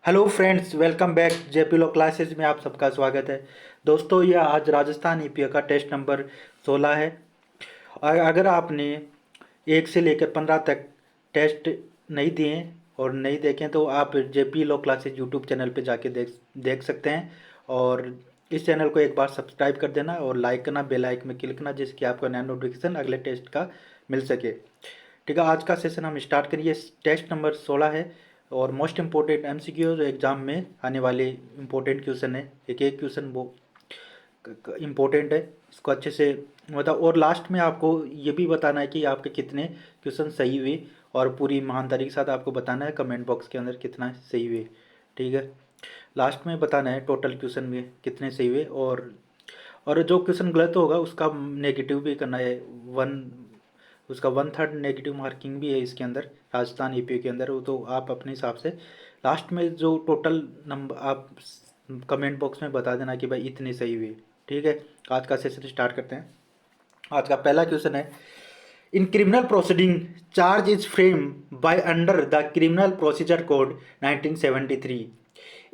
Hello friends, welcome back JP law classes में आप सबका स्वागत है। दोस्तों, यह आज राजस्थान ईपीएफ का टेस्ट नंबर 16 है। और अगर आपने 1 से लेकर 15 तक टेस्ट नहीं दिए और नहीं देखें तो आप JP law classes YouTube channel पे जाके देख सकते हैं। और इस चैनल को एक बार सब्सक्राइब कर देना और लाइक करना, बेल आइकन में क्लिक करना, जिसकी आपको नया नोटिफिकेशन अगले टेस्ट का मिल सके। ठीक है, आज का सेशन हम स्टार्ट करिए। टेस्ट नंबर 16 है और मोस्ट इम्पोर्टेंट एमसीक्यू एग्जाम में आने वाले इम्पोर्टेंट क्वेश्चन है। एक एक क्वेश्चन वो इम्पोर्टेंट है, इसको अच्छे से बताओ। और लास्ट में आपको ये भी बताना है कि आपके कितने क्वेश्चन सही हुए, और पूरी ईमानदारी के साथ आपको बताना है कमेंट बॉक्स के अंदर कितना सही हुए। ठीक है, लास्ट में बताना है टोटल क्वेश्चन में कितने सही हुए, और जो क्वेश्चन गलत होगा उसका नेगेटिव भी करना है। वन उसका 1/3 नेगेटिव मार्किंग भी है इसके अंदर, राजस्थान ईपीओ के अंदर। वो तो आप अपने हिसाब से लास्ट में जो टोटल नंबर आप कमेंट बॉक्स में बता देना कि भाई इतने सही हुए। ठीक है, आज का सेशन स्टार्ट करते हैं। आज का पहला क्वेश्चन है, in criminal proceeding charge is frame by under the criminal procedure code 1973।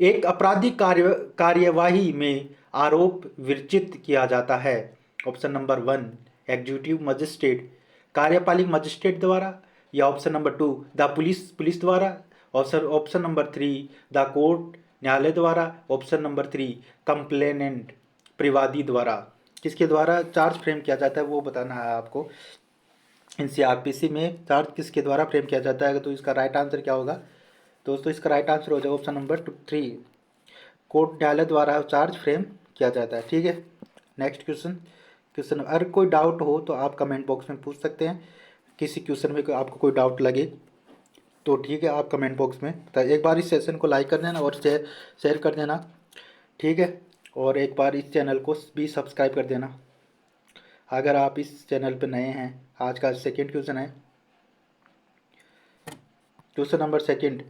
एक आपराधिक कार्यवाही में आरोप विरचित किया जाता है। ऑप्शन नंबर 1 एग्जीक्यूटिव मजिस्ट्रेट, कार्यपालिक मजिस्ट्रेट द्वारा, या ऑप्शन नंबर 2 द पुलिस द्वारा, ऑप्शन नंबर 3 द कोर्ट न्यायालय द्वारा, ऑप्शन नंबर 3 कंप्लेनेंट परिवादी द्वारा। किसके द्वारा चार्ज फ्रेम किया जाता है वो बताना है आपको। एनसीआरपीसी में चार्ज किसके द्वारा फ्रेम किया जाता है, तो इसका राइट आंसर क्या होगा दोस्तों? इसका राइट आंसर हो जाएगा ऑप्शन नंबर 3, कोर्ट न्यायालय द्वारा चार्ज फ्रेम किया जाता है। ठीक है, नेक्स्ट क्वेश्चन अगर कोई डाउट हो तो आप कमेंट बॉक्स में पूछ सकते हैं। किसी क्वेश्चन में आपको कोई डाउट लगे तो ठीक है, आप कमेंट बॉक्स में बताइए। एक बार इस सेशन को लाइक कर देना और शेयर कर देना। ठीक है, और एक बार इस चैनल को भी सब्सक्राइब कर देना अगर आप इस चैनल पर नए हैं। आज का सेकेंड क्वेश्चन है, question number second,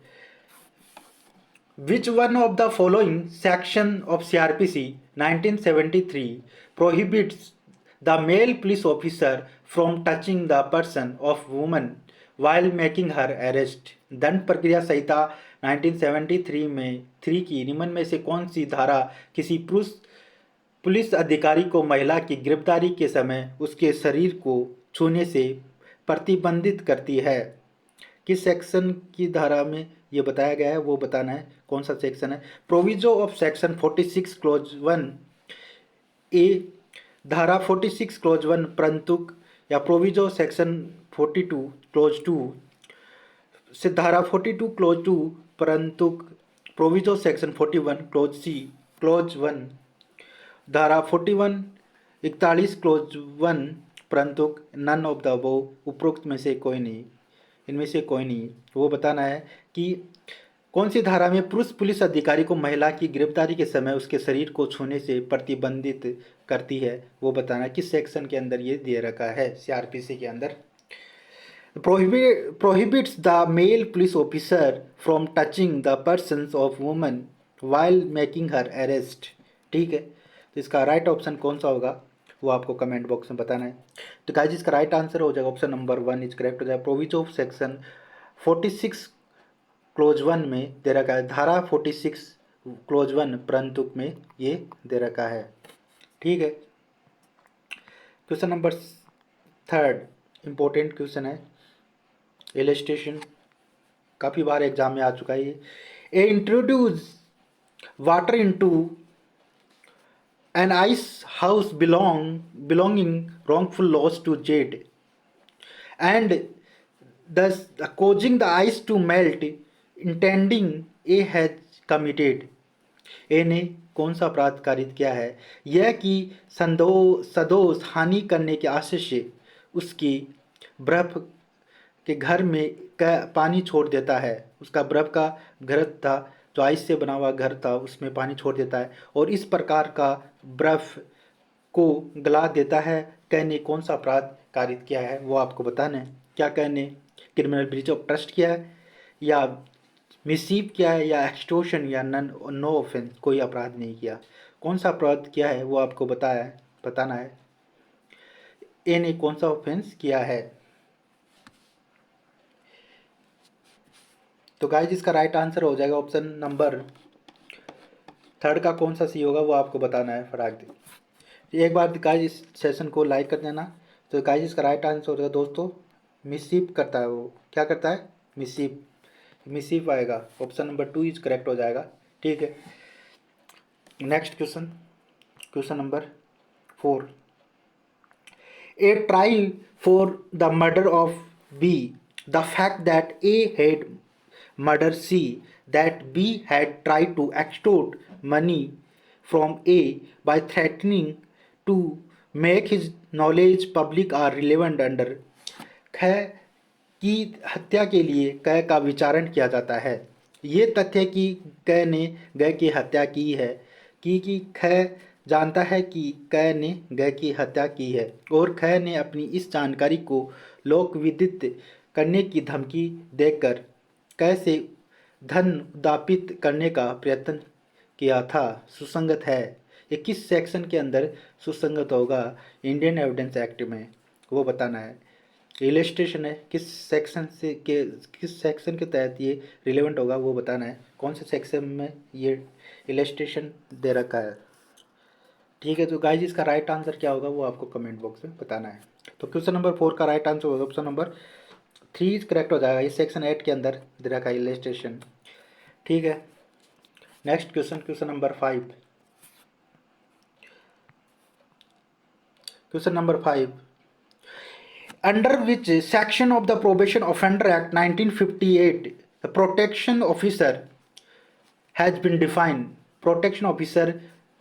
Which one of the following section of CRPC 1973 prohibits the male police officer from touching the person of woman while making her arrest? दंड प्रक्रिया संहिता 1973 में 3 की निम्न में से कौन सी धारा किसी पुरुष पुलिस अधिकारी को महिला की गिरफ्तारी के समय उसके शरीर को छूने से प्रतिबंधित करती है? किस सेक्शन की धारा में ये बताया गया है वो बताना है, कौन सा सेक्शन है। प्रोविजो ऑफ सेक्शन 46 क्लोज 1 ए, धारा 46 क्लोज 1 परंतुक, या प्रोविजो सेक्शन 42 क्लोज 2 से धारा 42 क्लोज 2 परंतुक, proviso section 41 clause C clause 1, धारा 41 41 क्लोज 1 परंतुक नन ऑफ द अबव, उपरोक्त में से कोई नहीं, इनमें से कोई नहीं। वो बताना है कि कौन सी धारा में पुरुष पुलिस अधिकारी को महिला की गिरफ्तारी के समय उसके शरीर को छूने से प्रतिबंधित करती है, वो बताना है किस सेक्शन के अंदर ये दे रखा है सीआरपीसी के अंदर। prohibits the male police officer from touching the persons of woman while making her arrest। ठीक है, तो इसका राइट ऑप्शन कौन सा होगा वो आपको कमेंट बॉक्स में बताना है। तो गाइस, इसका राइट आंसर हो जाएगा ऑप्शन नंबर 1 इज करेक्ट हो जाएगा। प्रोविजन ऑफ सेक्शन 46 क्लोज 1 में दे रखा है, धारा 46 क्लोज 1 परंतुक में ये दे रखा है। ठीक है, question number third important question है, इलस्ट्रेशन काफ़ी बार एग्जाम में आ चुका है ये। A introduce water into an ice house belonging wrongful loss to Jade and thus causing the ice to melt, intending A has committed। ए ने कौन सा अपराध कारित किया है? यह कि सदोष हानि करने के आशय से उसकी बर्फ के घर में पानी छोड़ देता है। उसका बर्फ का घर था, जो आइस से बना हुआ घर था, उसमें पानी छोड़ देता है और इस प्रकार का बर्फ को गला देता है। कहने कौन सा अपराध कारित किया है वो आपको बताना है। क्या कहने क्रिमिनल ब्रीच ऑफ ट्रस्ट किया है, या मिसचीफ किया है, या एक्सटोर्शन, या नो ऑफेंस, कोई अपराध नहीं किया। कौन सा अपराध किया है वो आपको बताना है। ए ने कौन सा ऑफेंस किया है? तो गाइज इसका राइट आंसर हो जाएगा ऑप्शन नंबर थर्ड का कौन सा सी होगा वो आपको बताना है फटाक दे। एक बार गाइज इस सेशन को लाइक कर देना। तो गाइज इसका राइट आंसर होगा दोस्तों मिससीप करता है, वो क्या करता है, मिससीप, मिससीप आएगा, ऑप्शन नंबर 2 इज करेक्ट हो जाएगा। ठीक है, next question, question number 4। A trial for the murder of B. The fact that A had murdered C, that B had tried to extort money from A by threatening to make his knowledge public are relevant under ख की हत्या के लिए क का विचारण किया जाता है। ये तथ्य कि क ने ग की हत्या की है कि ख जानता है कि क ने ग की हत्या की है और ख ने अपनी इस जानकारी को लोकविदित करने की धमकी देकर क से धन दापित करने का प्रयत्न किया था, सुसंगत है। ये किस सेक्शन के अंदर सुसंगत होगा इंडियन एविडेंस एक्ट में, वो बताना है। इलस्ट्रेशन है, किस सेक्शन के तहत ये रिलेवेंट होगा वो बताना है, कौन से सेक्शन में ये इलस्ट्रेशन दे रखा है। ठीक है, तो गाइस इसका राइट आंसर क्या होगा वो आपको कमेंट बॉक्स में बताना है। तो क्वेश्चन नंबर 4 का राइट आंसर होगा ऑप्शन नंबर 3 करेक्ट हो जाएगा, इस सेक्शन 8 के अंदर दे रखा है इलस्ट्रेशन। ठीक है, next question, question number 5। Question number 5, under which section of the Probation Offender Act 1958 the protection officer has been defined। Protection officer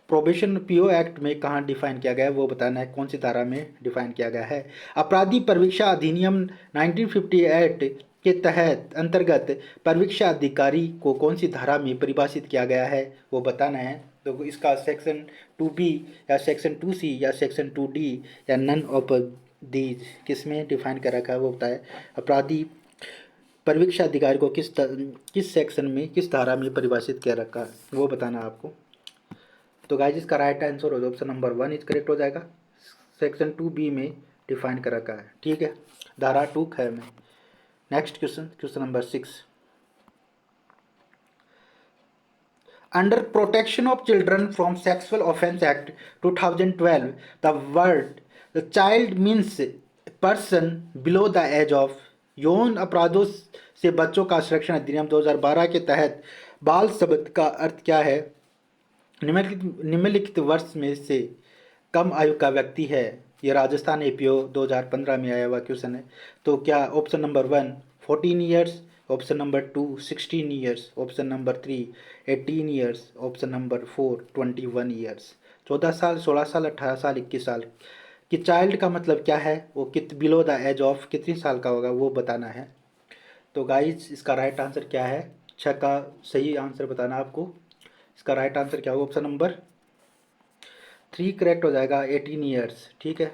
probation PO act में कहाँ डिफाइन किया गया है वो बताना है, कौन सी धारा में डिफाइन किया गया है। अपराधी परीक्षा अधिनियम 1958 के तहत अंतर्गत परीक्षा अधिकारी को कौन सी धारा में परिभाषित किया गया है वो बताना है। तो इसका सेक्शन 2B या सेक्शन 2C या सेक्शन 2D या नन ऑफ दीज किस में डिफाइन कर रखा है वो बताए। अपराधी परीक्षा अधिकारी को किस सेक्शन में किस धारा में परिभाषित किया रखा है वो बताना आपको। तो गाइस इसका राइट आंसर हो ऑप्शन नंबर 1 इज करेक्ट हो जाएगा, सेक्शन 2B में डिफाइन कर रखा है। ठीक है, धारा 2 ख में। Next question, question number 6। Under protection of children from sexual offence act 2012 the word the child means person below the age of. यौन अपराधों से बच्चों का संरक्षण अधिनियम 2012 के तहत बाल शब्द का अर्थ क्या है। निम्नलिखित वर्ष में से कम आयु का व्यक्ति है। ये राजस्थान एपीओ 2015 में आया हुआ क्वेश्चन है। तो क्या option number 1 14 years, option number 2 16 years, option number 3 18 years, option number 4 21 years. 14 साल, 16 साल, 18 साल, 21 साल। कि चाइल्ड का मतलब क्या है, वो बिलो द एज ऑफ कितनी साल का होगा वो बताना है। तो गाइज इसका राइट आंसर क्या है, 6 का सही आंसर बताना आपको। इसका राइट आंसर क्या होगा, ऑप्शन नंबर 3 करेक्ट हो जाएगा, 18 ईयर्स। ठीक है,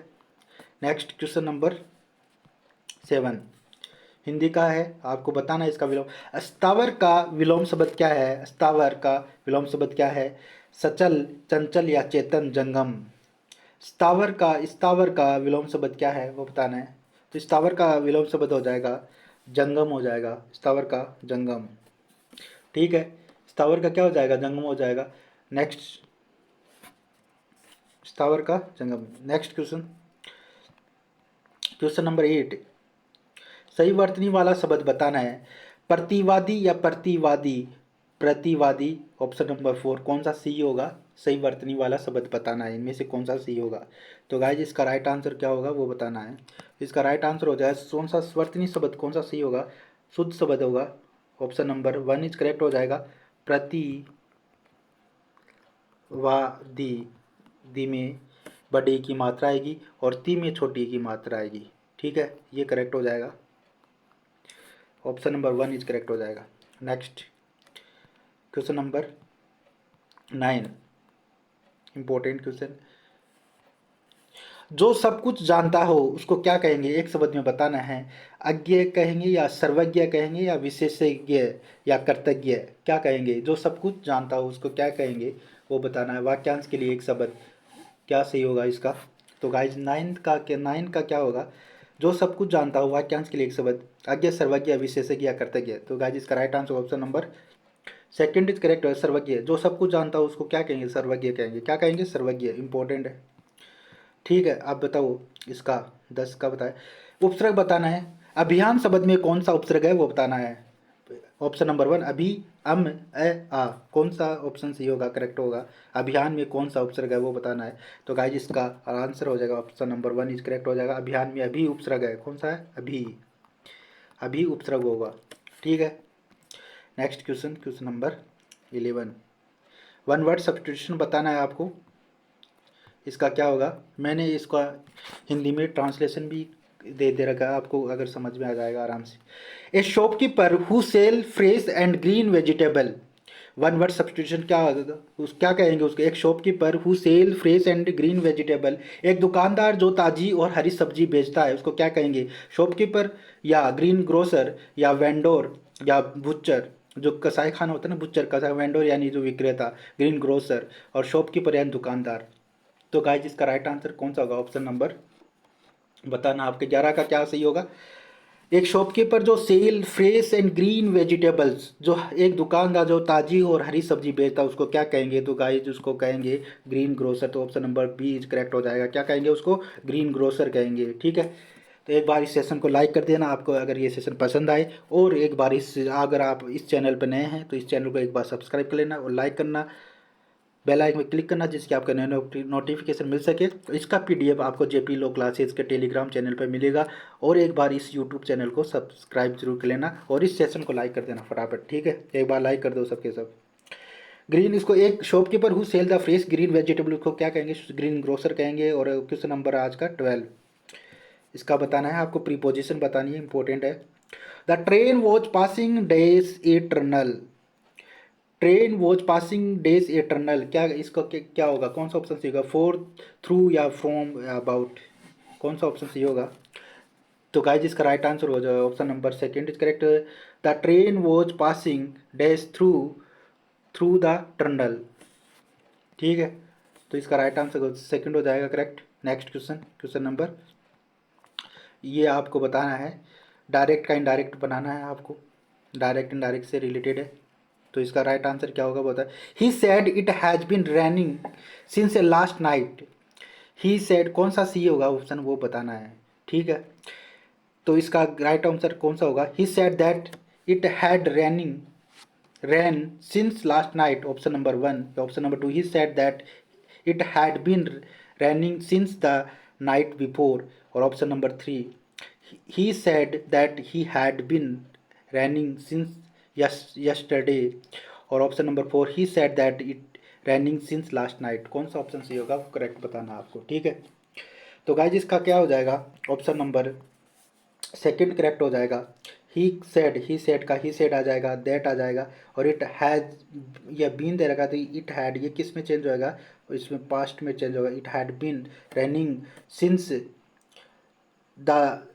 नेक्स्ट क्वेश्चन नंबर 7 हिंदी का है, आपको बताना है इसका विलोम। स्थावर का विलोम शब्द क्या है, स्थावर का विलोम शब्द क्या है, सचल, चंचल या चेतन, जंगम। स्थावर का विलोम शब्द क्या है वो बताना है। तो स्थावर का विलोम शब्द हो जाएगा जंगम हो जाएगा, स्थावर का जंगम। ठीक है, स्थावर का क्या हो जाएगा, जंगम हो जाएगा। नेक्स्ट, स्थावर का जंगम। Next question, question number 8। सही वर्तनी वाला शब्द बताना है। प्रतिवादी या प्रतिवादी, प्रतिवादी, ऑप्शन नंबर 4 कौन सा सी होगा, सही वर्तनी वाला शब्द बताना है, इनमें से कौन सा सी होगा। तो गाइज इसका राइट आंसर क्या होगा वो बताना है। इसका राइट आंसर हो जाए कौन सा वर्तनी शब्द कौन सा सी होगा, शुद्ध शब्द होगा, ऑप्शन नंबर 1 इज करेक्ट हो जाएगा। प्रतिवादी, दी में बड़ी की मात्रा आएगी और ती में छोटी की मात्रा आएगी। ठीक है, ये करेक्ट हो जाएगा, ऑप्शन नंबर 1 इज करेक्ट हो जाएगा। Next question number 9, important question. जो सब कुछ जानता हो उसको क्या कहेंगे, एक शब्द में बताना है। अज्ञ कहेंगे या सर्वज्ञ कहेंगे या विशेषज्ञ या कर्तज्ञ, क्या कहेंगे। जो सब कुछ जानता हो उसको क्या कहेंगे वो बताना है। वाक्यांश के लिए एक शब्द क्या सही होगा इसका। तो गाइज 9 का क्या होगा, जो सब कुछ जानता हो वाक्यांश के लिए एक शब्द। अज्ञ, सर्वज्ञ, विशेषज्ञ, कर्तज्ञ। तो गाइस इसका right answer option number second is correct है, सर्वज्ञ। जो सब कुछ जानता हो उसको क्या कहेंगे? सर्वज्ञ कहेंगे। क्या कहेंगे? सर्वज्ञ। इंपॉर्टेंट है। ठीक है, आप बताओ इसका 10 का बताए। उपसर्ग बताना है। अभियान शब्द में कौन सा उपसर्ग है वो बताना है। ऑप्शन नंबर 1 अभी, अम, आ। कौन सा ऑप्शन सही होगा, करेक्ट होगा? अभियान में कौन सा उपसर्ग है वो बताना है। तो गाइस इसका आंसर हो जाएगा ऑप्शन नंबर 1 इज करेक्ट हो जाएगा। अभियान में अभी उपसर्ग है। कौन सा है? अभी। अभी उपसर्ग होगा। ठीक है। Next question, question number 11। One word substitution बताना है आपको। इसका क्या होगा? मैंने इसका हिंदी में ट्रांसलेशन भी दे रखा है आपको, अगर समझ में आ जाएगा आराम से। A shopkeeper who sell fresh and green vegetable. One word substitution क्या होगा? क्या कहेंगे उसको? एक shopkeeper who sell fresh and green vegetable, एक दुकानदार जो ताजी और हरी सब्जी बेचता है, उसको क्या कहेंगे? शॉपकीपर, या ग्रीन ग्रोसर, या वेंडोर, या बुच्चर। जो कसाई खाना होता है ना, बुच्चर, कसाई, वेंडोर यानी जो विक्रेता, ग्रीन ग्रोसर, और शॉपकीपर यानी दुकानदार। तो गाइस इसका राइट आंसर कौन सा होगा? ऑप्शन नंबर बताना आपके 11 का क्या सही होगा। एक शॉपकीपर जो sell fresh and green vegetables, जो एक दुकानदार जो ताजी और हरी सब्जी बेचता है, उसको क्या कहेंगे? तो गाइस उसको कहेंगे ग्रीन ग्रोसर। तो option number B is correct हो जाएगा। क्या कहेंगे उसको? ग्रीन ग्रोसर कहेंगे। ठीक है। तो एक बार इस सेशन को लाइक कर देना आपको अगर ये सेशन पसंद आए, और एक बार अगर आप इस चैनल पर नए हैं तो इस चैनल को एक बार सब्सक्राइब कर लेना और लाइक करना, बेल आइकन में क्लिक करना, जिससे आपको नए नोटिफिकेशन मिल सके। तो इसका पीडीएफ आपको जेपी लो क्लासेस के टेलीग्राम चैनल पर मिलेगा। और एक बार इस यूट्यूब चैनल को सब्सक्राइब जरूर कर लेना और इस सेशन को लाइक कर देना फटाफट। ठीक है, एक बार लाइक कर दो सबके सब। ग्रीन, इसको एक shopkeeper who sell the fresh green vegetable को क्या कहेंगे? ग्रीन ग्रोसर कहेंगे। और क्वेश्चन नंबर आज का 12, इसका बताना है आपको। प्रीपोजिशन बतानी है, इंपॉर्टेंट है। The train was passing days eternal. Train was passing days eternal, क्या इसका क्या होगा? कौन सा ऑप्शन सही होगा? फोर, थ्रू, या फ्रॉम, अबाउट। कौन सा ऑप्शन सही होगा? तो गाइस इसका राइट आंसर हो जाएगा option number second is correct. The train was passing days through, through the tunnel. ठीक है। तो इसका राइट आंसर सेकंड हो जाएगा correct. Next question, question number, ये आपको बताना है। डायरेक्ट का इनडायरेक्ट बनाना है आपको। डायरेक्ट इनडायरेक्ट से रिलेटेड है। तो इसका राइट आंसर क्या होगा बता। He said it has been raining since a last night. He said, कौन सा सी होगा ऑप्शन वो बताना है। ठीक है। तो इसका राइट आंसर कौन सा होगा? He said that it had raining rained since last night. Option number 1। Option number 2, he said that it had been raining since the night before. और option number 3, he said that he had been running since yesterday। और option number 4, he said that it running since last night। कौन सा option सही होगा correct बताना आपको। ठीक है। तो गाइज इसका क्या हो जाएगा? ऑप्शन नंबर सेकंड करेक्ट हो जाएगा। ही सेड का ही सेड आ जाएगा, दैट आ जाएगा, और इट हैज़ या बीन दे रखा तो इट हैड, ये किस में चेंज होएगा? इसमें पास्ट में चेंज होगा। It had been running since the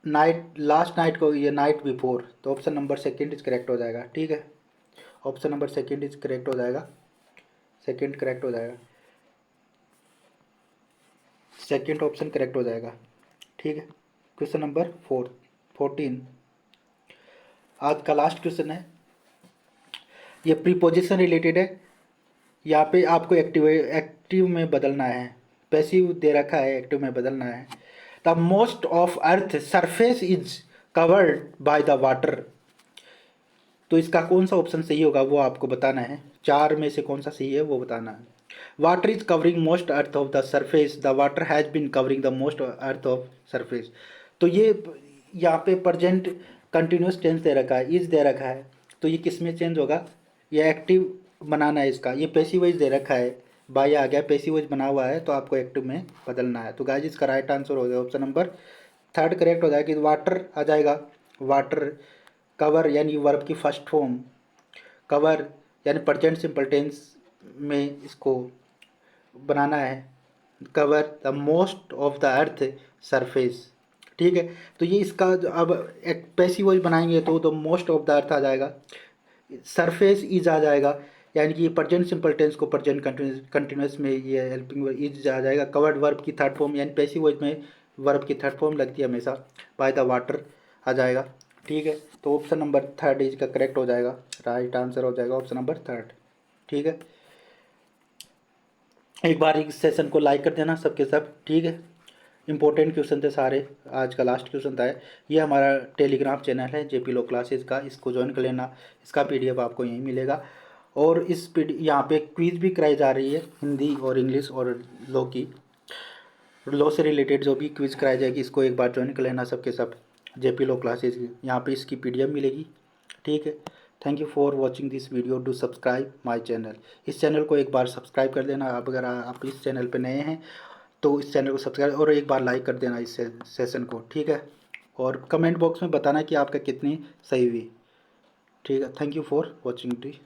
night, last night को ये नाइट बिफोर। तो option number second is correct हो जाएगा। ठीक है। Option number second is correct हो जाएगा। सेकंड करेक्ट हो जाएगा। सेकंड ऑप्शन करेक्ट हो जाएगा। ठीक है। क्वेश्चन नंबर 14, आज का लास्ट क्वेश्चन है। ये प्रीपोजिशन रिलेटेड है। यहाँ पे आपको एक्टिव में बदलना है। पैसिव दे रखा है, एक्टिव में बदलना है। The most of earth surface is covered by the water. तो इसका कौन सा ऑप्शन सही होगा वो आपको बताना है। 4 में से कौन सा सही है वो बताना है। Water is covering most earth of the surface, the water has been covering the most earth of surface. तो ये यहाँ पे प्रजेंट कंटिन्यूस टेंस दे रखा है, इज दे रखा है। तो ये किस में चेंज होगा? ये एक्टिव बनाना है इसका। ये पैसिव वॉइस दे रखा है, बाय आ गया, पैसिव वॉइस बना हुआ है, तो आपको एक्टिव में बदलना है। तो गाइस इसका राइट आंसर हो गया ऑप्शन नंबर 3 करेक्ट हो जाएगा कि वाटर आ जाएगा। वाटर, कवर यानी वर्ब की फर्स्ट फॉर्म, कवर यानी प्रेजेंट सिंपल टेंस में इसको बनाना है। Cover the most of the earth surface. ठीक है। तो ये इसका अब एक पैसिव वॉइस बनाएंगे तो the most of the earth आ जाएगा। सरफेस इज आ जाएगा, यानी कि प्रेजेंट सिंपल टेंस को प्रेजेंट कंटिन्यूस में ये हेल्पिंग वर्ब इज आ जाएगा। कवर्ड वर्ब की थर्ड फॉर्म, यानी पैसिव वॉइस में वर्ब की थर्ड फॉर्म लगती है हमेशा, बाय द वाटर आ जाएगा। ठीक है, तो ऑप्शन नंबर थर्ड इसका करेक्ट हो जाएगा, राइट आंसर हो जाएगा ऑप्शन नंबर थर्ड। ठीक है, एक बार इस सेशन को लाइक कर देना सबके सब। ठीक है, इंपॉर्टेंट क्वेश्चन थे सारे, आज का लास्ट क्वेश्चन था। ये हमारा टेलीग्राम चैनल है जेपी लॉ क्लासेज का, इसको ज्वाइन कर लेना, इसका पीडीएफ आपको यहीं मिलेगा। और इस यहाँ पे क्विज भी कराई जा रही है, हिंदी और इंग्लिश और लॉ की, लॉ से रिलेटेड जो भी क्विज कराई जाएगी, इसको एक बार ज्वाइन कर लेना सबके सब जेपी लॉ क्लासेज की, यहाँ पे इसकी पीडीएफ मिलेगी। ठीक है, thank you for watching this video, do subscribe my channel. इस चैनल को एक बार सब्सक्राइब कर देना, अब अगर आप इस चैनल पे नए हैं तो इस चैनल को सब्सक्राइब और एक बार लाइक कर देना इस सेशन को। ठीक है, और कमेंट बॉक्स में बताना कि आपका कितनी सही हुई। ठीक है, thank you for watching the.